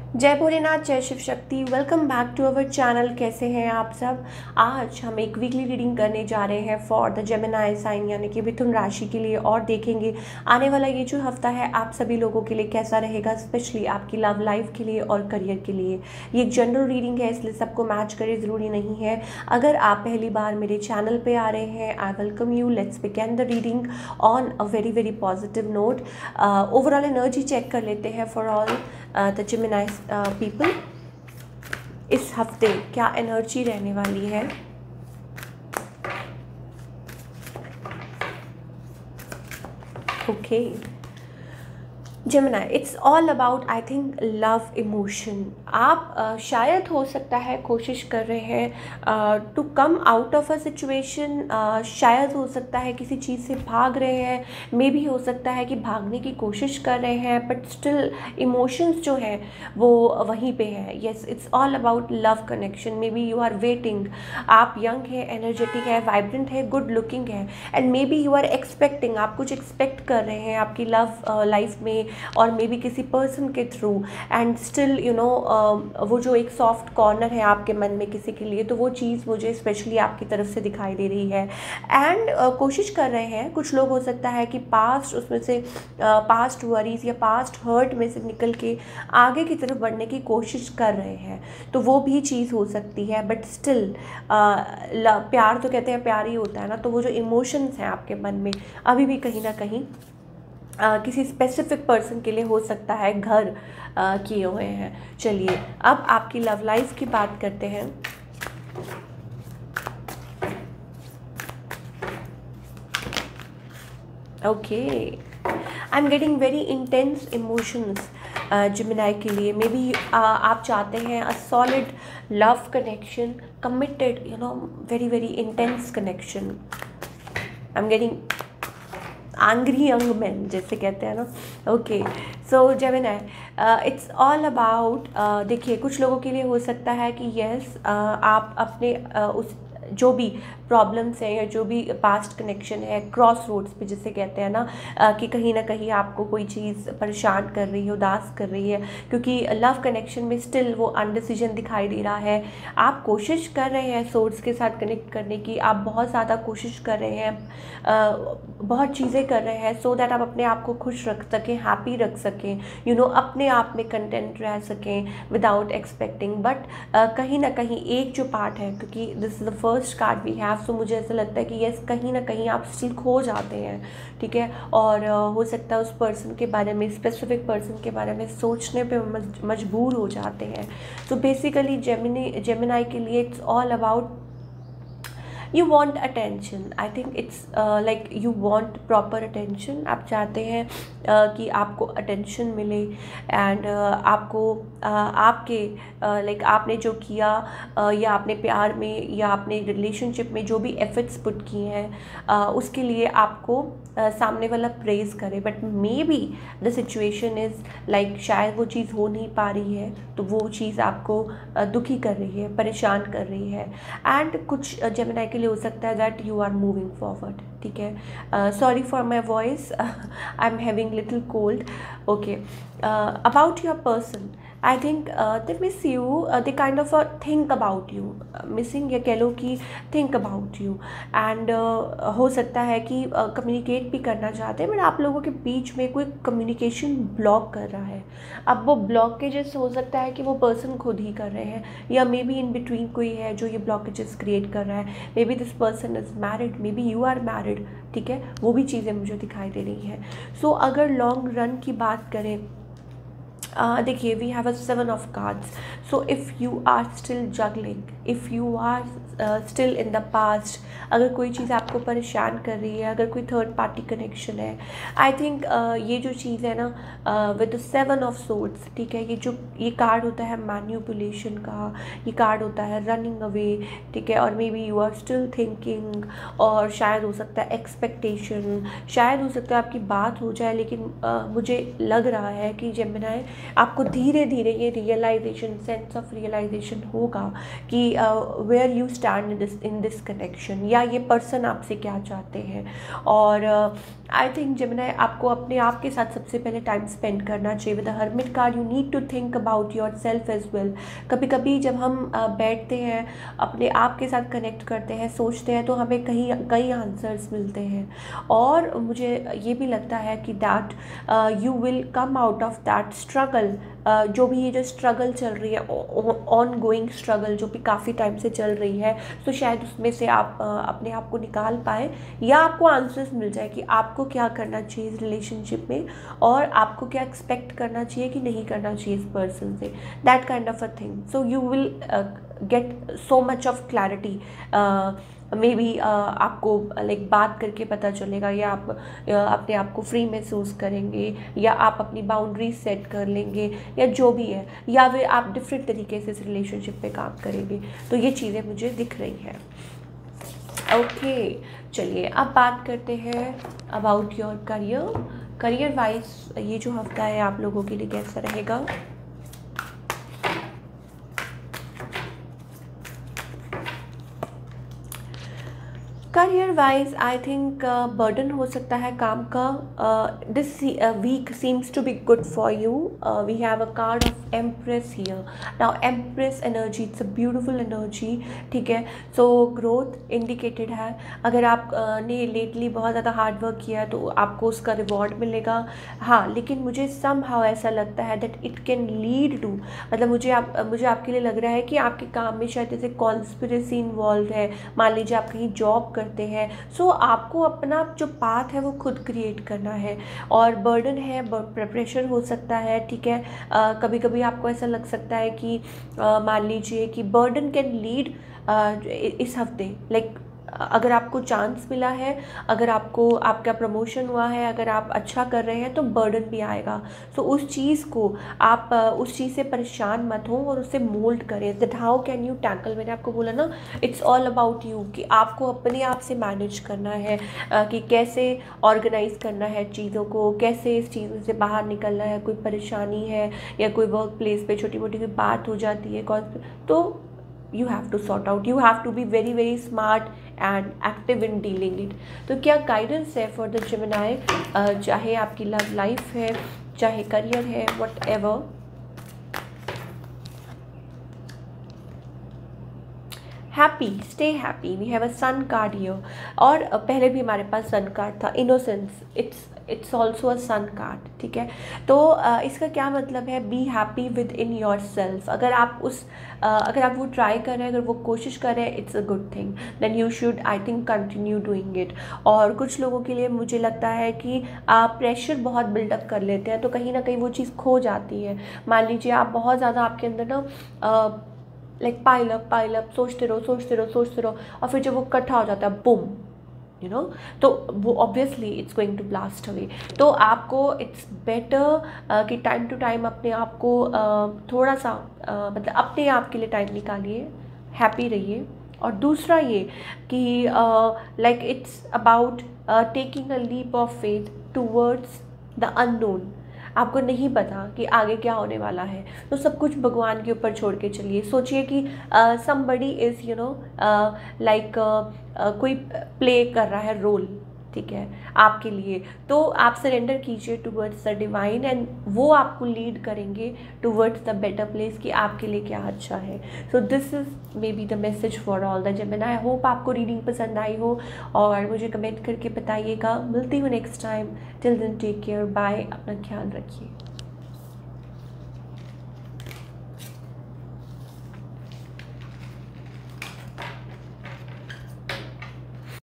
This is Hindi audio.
जय भोलेनाथ, जय Shiv Shakti. Welcome back to our channel. कैसे हैं आप सब। आज हम एक वीकली रीडिंग करने जा रहे हैं फॉर द जेमिनी साइन यानी कि मिथुन राशि के लिए, और देखेंगे आने वाला ये जो हफ्ता है आप सभी लोगों के लिए कैसा रहेगा, स्पेशली आपकी लव लाइफ के लिए और करियर के लिए। ये एक जनरल रीडिंग है, इसलिए सबको मैच करे ज़रूरी नहीं है। अगर आप पहली बार मेरे चैनल पर आ रहे हैं, I welcome you. Let's begin the reading on a very very positive note. Overall energy check कर लेते हैं for all the Gemini people. इस हफ्ते क्या एनर्जी रहने वाली है। Okay Gemini, it's all about I think love emotion. आप शायद हो सकता है कोशिश कर रहे हैं to come out of a situation. शायद हो सकता है किसी चीज़ से भाग रहे हैं, मे भी हो सकता है कि भागने की कोशिश कर रहे हैं, बट स्टिल इमोशंस जो है वो वहीं पे है। Yes, it's all about love connection. Maybe you are waiting. आप यंग है, एनर्जेटिक है, वाइब्रेंट है, गुड लुकिंग है, and maybe you are expecting. आप कुछ एक्सपेक्ट कर रहे हैं आपकी लव लाइफ में, और मे बी किसी पर्सन के through, and still you know वो जो एक सॉफ्ट कॉर्नर है आपके मन में किसी के लिए, तो वो चीज़ मुझे स्पेशली आपकी तरफ से दिखाई दे रही है। एंड कोशिश कर रहे हैं कुछ लोग, हो सकता है कि पास्ट उसमें से पास्ट वरीज या पास्ट हर्ट में से निकल के आगे की तरफ बढ़ने की कोशिश कर रहे हैं, तो वो भी चीज़ हो सकती है। बट स्टिल प्यार तो कहते हैं प्यार ही होता है ना, तो वो जो इमोशंस हैं आपके मन में अभी भी कहीं ना कहीं किसी स्पेसिफिक पर्सन के लिए हो सकता है घर किए हुए हैं। चलिए अब आपकी लव लाइफ की बात करते हैं। Okay, I am getting very intense emotions Gemini के लिए। मे बी आप चाहते हैं a solid love connection, committed, you know, very very intense connection. I am getting angry young man जैसे कहते हैं ना। Okay so Gemini, it's all about, देखिए कुछ लोगों के लिए हो सकता है कि यस आप अपने उस जो भी प्रॉब्लम्स हैं या जो भी पास्ट कनेक्शन है, क्रॉस रोड्स पे जिसे कहते हैं ना, कि कहीं ना कहीं आपको कोई चीज़ परेशान कर रही है, उदास कर रही है, क्योंकि लव कनेक्शन में स्टिल वो अनडिसीजन दिखाई दे रहा है। आप कोशिश कर रहे हैं सोर्स के साथ कनेक्ट करने की, आप बहुत ज़्यादा कोशिश कर रहे हैं, बहुत चीज़ें कर रहे हैं सो दैट आप अपने आप को खुश रख सकें, हैप्पी रख सकें, यू नो, अपने आप में कंटेंट रह सकें विदाउट एक्सपेक्टिंग। बट कहीं ना कहीं एक जो पार्ट है, क्योंकि this is the first card we have, so मुझे ऐसा लगता है कि यस कहीं ना कहीं आप स्टिल खो जाते हैं, ठीक है। और हो सकता है उस पर्सन के बारे में, स्पेसिफिक पर्सन के बारे में सोचने पे मजबूर हो जाते हैं। तो बेसिकली जेमिनी के लिए it's all about you want attention. I think it's like you want proper attention. आप चाहते हैं कि आपको अटेंशन मिले, एंड आपको आपके लाइक आपने जो किया या आपने प्यार में या आपने रिलेशनशिप में जो भी एफर्ट्स पुट किए हैं उसके लिए आपको सामने वाला प्रेज करे। But may be the situation is like शायद वो चीज़ हो नहीं पा रही है, तो वो चीज़ आपको दुखी कर रही है, परेशान कर रही है। एंड कुछ जेमिनी के लिए हो सकता है that you are moving forward, ठीक है। Sorry for my voice, I am having little cold. Okay, about your person, I think they miss you, they kind of think about you, missing या कह लो कि थिंक अबाउट यू। एंड हो सकता है कि कम्युनिकेट भी करना चाहते हैं, बट आप लोगों के बीच में कोई कम्युनिकेशन ब्लॉक कर रहा है। अब वो ब्लॉकेजेस हो सकता है कि वो पर्सन खुद ही कर रहे हैं, या मे बी इन बिटवीन कोई है जो ये ब्लॉकेजेस क्रिएट कर रहा है। Maybe this person is married, maybe you are married, ठीक है। वो भी चीज़ें मुझे दिखाई दे रही हैं। सो अगर लॉन्ग रन की बात करें, देखिए we have a 7 of cards. So if you are still juggling, if you are still in the past, अगर कोई चीज़ आपको परेशान कर रही है, अगर कोई थर्ड पार्टी कनेक्शन है, आई थिंक ये जो चीज़ है ना विद द 7 ऑफ सोर्ड्स, ठीक है, ये कार्ड होता है मैन्युपुलेशन का, ये कार्ड होता है रनिंग अवे, ठीक है। और maybe you are still thinking, और शायद हो सकता है एक्सपेक्टेशन, शायद हो सकता है आपकी बात हो जाए, लेकिन मुझे लग रहा है कि जेमिनी आपको धीरे धीरे ये रियलाइजेशन, सेंस ऑफ रियलाइजेशन होगा कि where you stand in this connection, या ये पर्सन आपसे क्या चाहते हैं। और आई थिंक जेमिनी आपको अपने आप के साथ सबसे पहले टाइम स्पेंड करना चाहिए। With the hermit card you need to think about yourself as well. कभी कभी जब हम बैठते हैं, अपने आप के साथ कनेक्ट करते हैं, सोचते हैं, तो हमें कई आंसर्स मिलते हैं। और मुझे ये भी लगता है कि that you will come out of that struggle. जो भी ये जो स्ट्रगल चल रही है, ऑन गोइंग स्ट्रगल जो भी काफ़ी टाइम से चल रही है, तो शायद उसमें से आप अपने आप को निकाल पाए, या आपको आंसर्स मिल जाए कि आपको क्या करना चाहिए इस रिलेशनशिप में, और आपको क्या एक्सपेक्ट करना चाहिए कि नहीं करना चाहिए इस पर्सन से, that kind of a thing. So you will get so much of clarity. May be आपको लाइक बात करके पता चलेगा, या आप अपने आप को फ्री महसूस करेंगे, या आप अपनी बाउंड्रीज सेट कर लेंगे, या जो भी है, या फिर आप डिफरेंट तरीके से इस रिलेशनशिप पे काम करेंगे। तो ये चीज़ें मुझे दिख रही हैं। ओके, चलिए अब बात करते हैं अबाउट योर करियर वाइज ये जो हफ्ता है आप लोगों के लिए कैसा रहेगा। Career wise I think burden हो सकता है काम का। This week seems to be good for you. We have a card of Empress here. Now Empress energy, it's a beautiful energy, ठीक है। सो ग्रोथ इंडिकेटेड है। अगर आप ने लेटली बहुत ज़्यादा हार्ड वर्क किया है तो आपको उसका रिवॉर्ड मिलेगा। हाँ, लेकिन मुझे समहाउ ऐसा लगता है that it can lead to, मतलब मुझे आपके लिए लग रहा है कि आपके काम में शायद जैसे कॉन्स्पिरेसी इन्वॉल्व है। मान लीजिए आप कहीं जॉब करते हैं, सो आपको अपना जो पाथ है वो खुद क्रिएट करना है। और बर्डन है, प्रेशर हो सकता है, ठीक है। कभी कभी आपको ऐसा लग सकता है कि मान लीजिए कि बर्डन कैन लीड इस हफ्ते, लाइक अगर आपको चांस मिला है, अगर आपका प्रमोशन हुआ है, अगर आप अच्छा कर रहे हैं, तो बर्डन भी आएगा। सो उस चीज़ को आप उस चीज़ से परेशान मत हो और उससे मोल्ड करें। That how can you tackle, मैंने आपको बोला ना, इट्स ऑल अबाउट यू, कि आपको अपने आप से मैनेज करना है, कि कैसे ऑर्गेनाइज करना है चीज़ों को, कैसे इस चीज़ों से बाहर निकलना है। कोई परेशानी है या कोई वर्क प्लेस पे छोटी मोटी कोई बात हो जाती है, तो you have to sort out, you have to be very very smart and active in dealing it। तो क्या गाइडेंस है फॉर द जेमिनी, चाहे आपकी लव लाइफ है, चाहे करियर है, whatever. Happy, stay happy, we have a sun card here. और पहले भी हमारे पास सन कार्ड था, innocence, it's also a sun card, ठीक है। तो इसका क्या मतलब है, be happy within yourself. अगर आप वो ट्राई कर रहे हैं, अगर वो कोशिश कर रहे हैं, it's a good thing, then you should I think continue doing it. और कुछ लोगों के लिए मुझे लगता है कि आप प्रेशर बहुत बिल्डअप कर लेते हैं, तो कहीं ना कहीं वो चीज़ खो जाती है। मान लीजिए आप बहुत ज़्यादा आपके अंदर ना लाइक पाइल अप सोचते रहो, और फिर जब वो इकट्ठा हो जाता है, बुम, यू नो, तो वो obviously it's going to blast away. तो आपको इट्स बेटर कि टाइम टू टाइम अपने आप को थोड़ा सा मतलब अपने आप के लिए टाइम निकालिए, हैप्पी रहिए। और दूसरा ये कि like it's about taking a leap of faith towards the unknown. आपको नहीं पता कि आगे क्या होने वाला है, तो सब कुछ भगवान के ऊपर छोड़ के चलिए। सोचिए कि somebody is you know like कोई प्ले कर रहा है रोल, ठीक है, आपके लिए, तो आप सरेंडर कीजिए टूवर्ड्स द डिवाइन, एंड वो आपको लीड करेंगे टूवर्ड्स द बेटर प्लेस कि आपके लिए क्या अच्छा है। So this is may be the message for all the Gemini. I hope आपको रीडिंग पसंद आई हो, और मुझे कमेंट करके बताइएगा। मिलती हूँ next time. Till then take care, bye, अपना ख्याल रखिए।